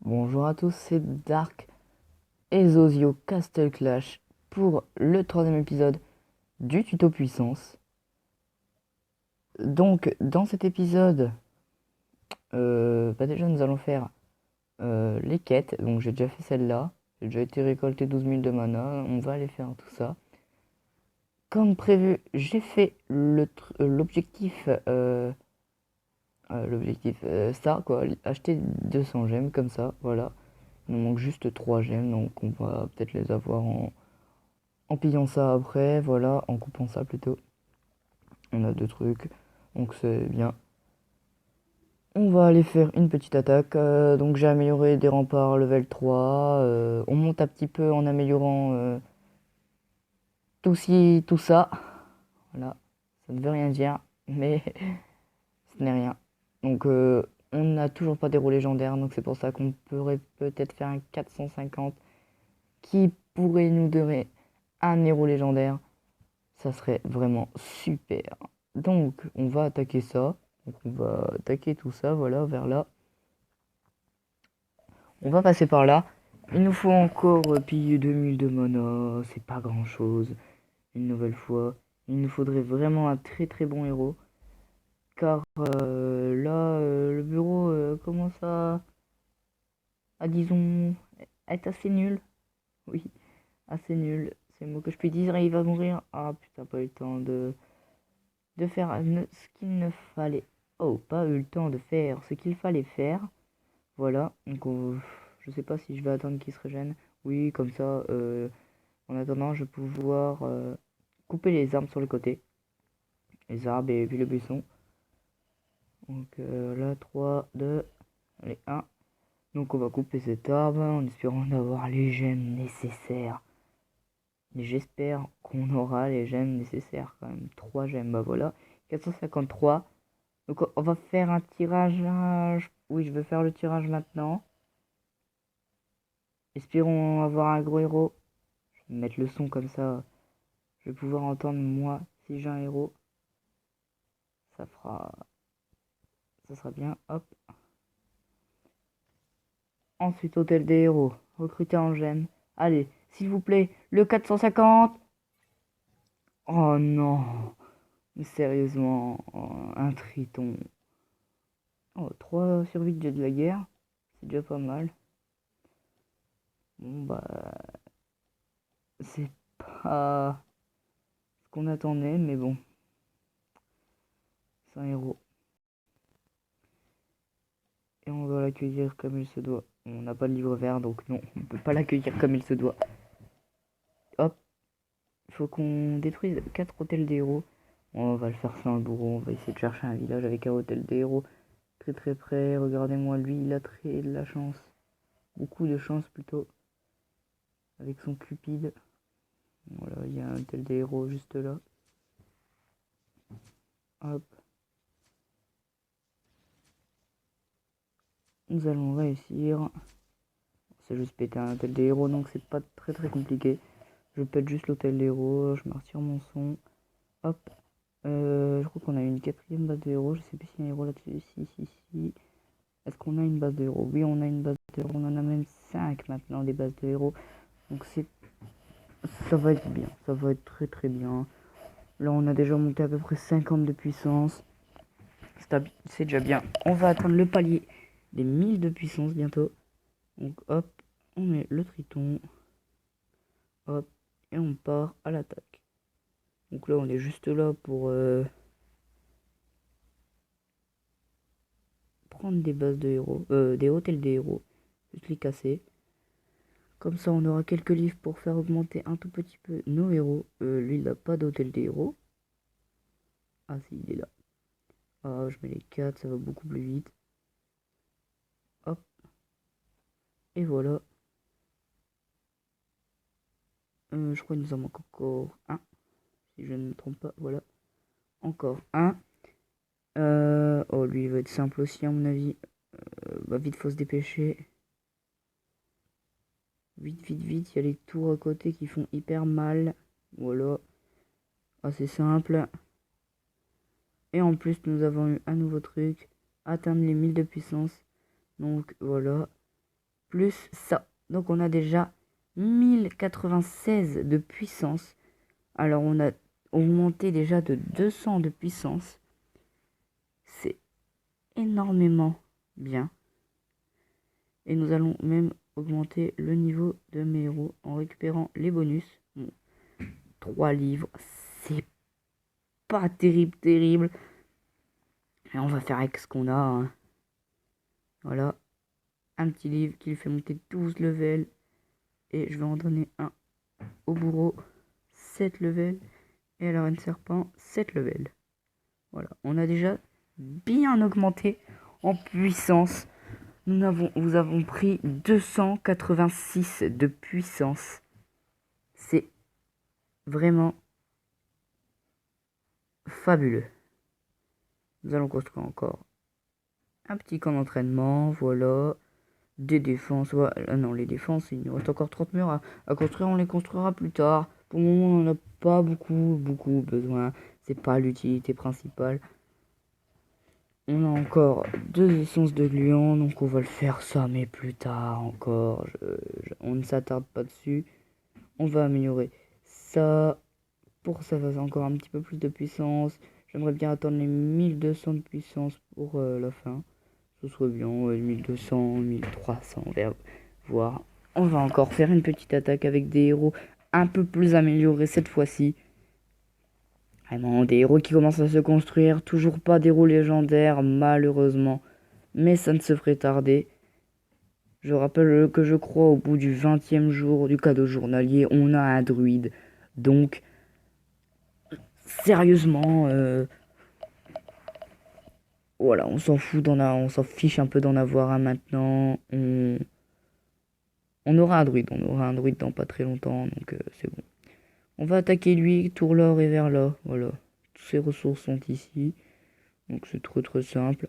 Bonjour à tous, c'est Dark et Zozio Castle Clash pour le troisième épisode du tuto puissance. Donc, dans cet épisode, déjà nous allons faire les quêtes. Donc, j'ai déjà fait celle-là. J'ai déjà été récolté 12 000 de mana. On va aller faire tout ça. Comme prévu, j'ai fait l'objectif, ça quoi, acheter 200 gemmes comme ça, voilà. Il nous manque juste 3 gemmes, donc on va peut-être les avoir en pillant ça après, voilà, en coupant ça plutôt. On a deux trucs, donc c'est bien. On va aller faire une petite attaque. Donc j'ai amélioré des remparts level 3. On monte un petit peu en améliorant tout ça. Voilà, ça ne veut rien dire, mais ce n'est rien. Donc on n'a toujours pas d'héros légendaires, donc c'est pour ça qu'on pourrait peut-être faire un 450 qui pourrait nous donner un héros légendaire. Ça serait vraiment super. Donc, on va attaquer ça. Donc, on va attaquer tout ça, voilà, vers là. On va passer par là. Il nous faut encore piller 2000 de mana. C'est pas grand chose. Une nouvelle fois. Il nous faudrait vraiment un très très bon héros. Car là, le bureau commence disons, être assez nul. Oui, assez nul. C'est le mot que je puis dire. Et il va mourir. Ah putain, pas eu le temps de faire ce qu'il ne fallait. Oh, pas eu le temps de faire ce qu'il fallait faire. Voilà. Donc, je sais pas si je vais attendre qu'il se régène. Oui, comme ça, en attendant, je vais pouvoir couper les arbres sur le côté. Les arbres et puis le buisson. Donc là, 3 2 allez, 1. Donc on va couper cet arbre en espérant d'avoir les gemmes nécessaires. Et j'espère qu'on aura les gemmes nécessaires quand même. 3 gemmes, bah voilà. 453. Donc on va faire un tirage. Oui, je vais faire le tirage maintenant. Espérons avoir un gros héros. Je vais mettre le son comme ça. Je vais pouvoir entendre moi si j'ai un héros. Ça fera. Ça sera bien. Hop. Ensuite, hôtel des héros. Recruter en gemmes. Allez, s'il vous plaît, le 450. Oh non. Mais sérieusement, oh, un triton. Oh, 3 survies de la guerre. C'est déjà pas mal. Bon, bah. C'est pas ce qu'on attendait, mais bon. C'est un héros. Et on doit l'accueillir comme il se doit. On n'a pas de livre vert, donc non, on peut pas l'accueillir comme il se doit. Hop, il faut qu'on détruise 4 hôtels des héros. On va le faire sans le bourreau, on va essayer de chercher un village avec un hôtel des héros. Très très près, regardez-moi lui, il a très de la chance. Beaucoup de chance plutôt. Avec son cupide. Voilà, il y a un hôtel des héros juste là. Hop. Nous allons réussir. C'est juste péter un hôtel des héros, donc c'est pas très très compliqué. Je pète juste l'hôtel des héros, je me retire mon son. Hop. Je crois qu'on a une quatrième base de héros. Je sais plus s'il y a un héros là-dessus. Si. Est-ce qu'on a une base de héros? Oui, on a une base de héros. On en a même 5 maintenant, des bases de héros. Donc ça va être bien. Ça va être très très bien. Là, on a déjà monté à peu près 50 de puissance. C'est déjà bien. On va atteindre le palier des 1000 de puissance bientôt. Donc hop, on met le triton. Hop, et on part à l'attaque. Donc là, on est juste là pour prendre des bases de héros, des hôtels des héros, juste les casser. Comme ça, on aura quelques livres pour faire augmenter un tout petit peu nos héros. Lui, il n'a pas d'hôtel des héros. Ah si, il est là. Ah, je mets les 4, ça va beaucoup plus vite. Hop, et voilà. Je crois qu'il nous en manque encore un, si je ne me trompe pas. Voilà, encore un. Oh, lui, il va être simple aussi, à mon avis. Bah, vite, faut se dépêcher. Vite, vite, vite, il y a les tours à côté qui font hyper mal. Voilà, assez simple. Et en plus, nous avons eu un nouveau truc. Atteindre les 1000 de puissance. Donc voilà. plus ça. Donc on a déjà 1096 de puissance. Alors on a augmenté déjà de 200 de puissance. C'est énormément bien. Et nous allons même augmenter le niveau de mes héros en récupérant les bonus. Bon, 3 livres, c'est pas terrible. Et on va faire avec ce qu'on a. Hein. Voilà. Un petit livre qui lui fait monter 12 levels. Et je vais en donner un au bourreau, 7 levels. Et à la reine serpent, 7 levels. Voilà. On a déjà bien augmenté en puissance. Nous avons pris 286 de puissance. C'est vraiment fabuleux. Nous allons construire encore un petit camp d'entraînement. Voilà. Des défenses. Voilà. Non, les défenses, il nous reste encore 30 murs à construire. On les construira plus tard. Pour le moment, on n'en a pas beaucoup besoin. C'est pas l'utilité principale. On a encore 2 essences de gluants, donc on va le faire ça, mais plus tard encore. On ne s'attarde pas dessus. On va améliorer ça. Pour ça, va encore un petit peu plus de puissance. J'aimerais bien attendre les 1200 de puissance pour la fin. Ce serait bien, 1200, 1300, on va voir. On va encore faire une petite attaque avec des héros un peu plus améliorés cette fois-ci. Vraiment, des héros qui commencent à se construire. Toujours pas d'héros légendaires, malheureusement. Mais ça ne se ferait tarder. Je rappelle que je crois au bout du 20e jour du cadeau journalier, on a un druide. Donc, sérieusement, voilà, on s'en fout on s'en fiche un peu d'en avoir un maintenant. On aura un druide dans pas très longtemps, donc c'est bon. On va attaquer lui, Tourlor et Verla, voilà. Toutes ses ressources sont ici, donc c'est très simple.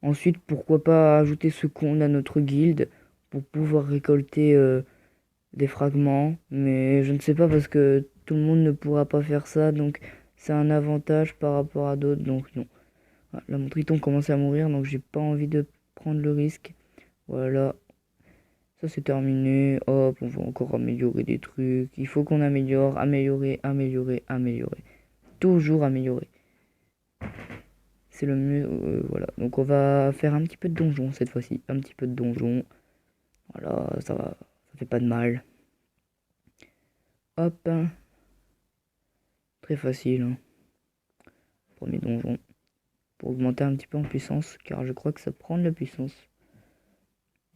Ensuite, pourquoi pas ajouter ce qu'on a à notre guilde pour pouvoir récolter des fragments, mais je ne sais pas parce que tout le monde ne pourra pas faire ça, donc c'est un avantage par rapport à d'autres, donc non. Voilà, là, mon triton commence à mourir, donc j'ai pas envie de prendre le risque. Voilà, ça c'est terminé. Hop, on va encore améliorer des trucs. Il faut qu'on améliore, améliorer. Toujours améliorer. C'est le mieux, voilà. Donc on va faire un petit peu de donjon cette fois-ci. Un petit peu de donjon. Voilà, ça va, ça fait pas de mal. Hop. Très facile. Hein. Premier donjon. Pour augmenter un petit peu en puissance, car je crois que ça prend de la puissance.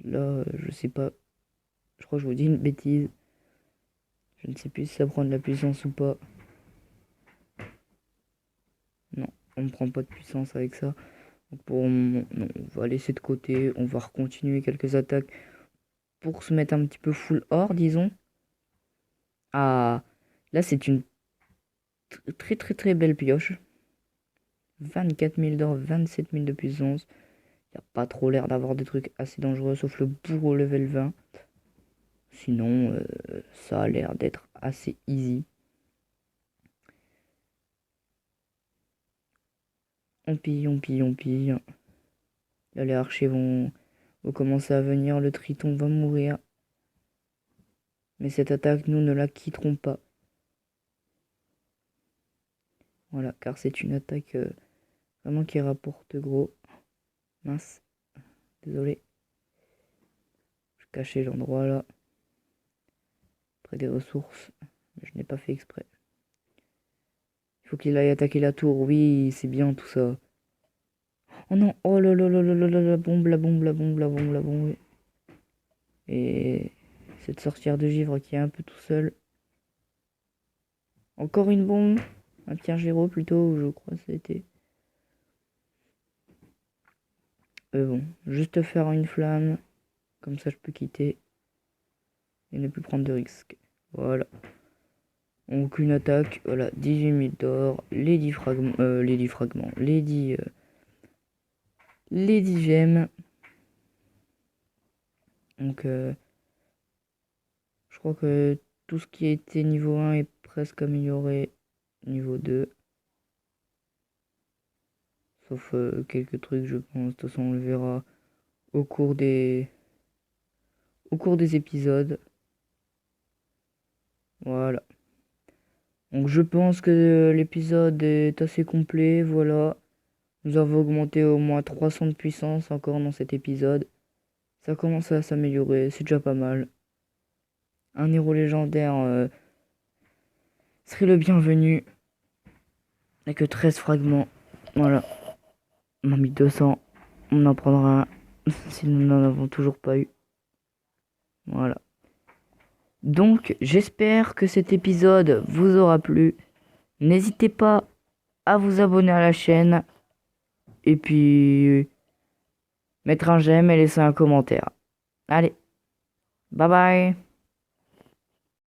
Là, je sais pas. Je crois que je vous dis une bêtise. Je ne sais plus si ça prend de la puissance ou pas. Non, on ne prend pas de puissance avec ça. Donc pour non, on va laisser de côté. On va continuer quelques attaques pour se mettre un petit peu full or, disons. Ah, là c'est une très belle pioche. 24 000 d'or, 27 000 de puissance. Il n'y a pas trop l'air d'avoir des trucs assez dangereux, sauf le bourreau level 20. Sinon, ça a l'air d'être assez easy. On pille. Là, les archers vont commencer à venir. Le triton va mourir. Mais cette attaque, nous ne la quitterons pas. Voilà, car c'est une attaque vraiment qui rapporte gros. Mince. Désolé. Je cachais l'endroit là. Près des ressources. Mais je n'ai pas fait exprès. Il faut qu'il aille attaquer la tour. Oui, c'est bien tout ça. Oh non. Oh là là là là là là, la bombe. Et cette sorcière de givre qui est un peu tout seul. Encore une bombe. Un Pierre Géraud plutôt, je crois que c'était. Bon, juste faire une flamme. Comme ça je peux quitter. Et ne plus prendre de risques. Voilà. Aucune attaque. Voilà, 18 000 d'or. Les 10 fragments. Les 10 fragments. Les 10 gemmes. Donc, je crois que tout ce qui était niveau 1 est presque amélioré niveau 2. Sauf quelques trucs, je pense. De toute façon, on le verra au cours des épisodes. Voilà. Donc je pense que l'épisode est assez complet, voilà. Nous avons augmenté au moins 300 de puissance encore dans cet épisode. Ça commence à s'améliorer, c'est déjà pas mal. Un héros légendaire serait le bienvenu. Il n'y a que 13 fragments. Voilà. On a mis 200. On en prendra un si nous n'en avons toujours pas eu. Voilà. Donc, j'espère que cet épisode vous aura plu. N'hésitez pas à vous abonner à la chaîne. Et puis, mettre un j'aime et laisser un commentaire. Allez, bye bye.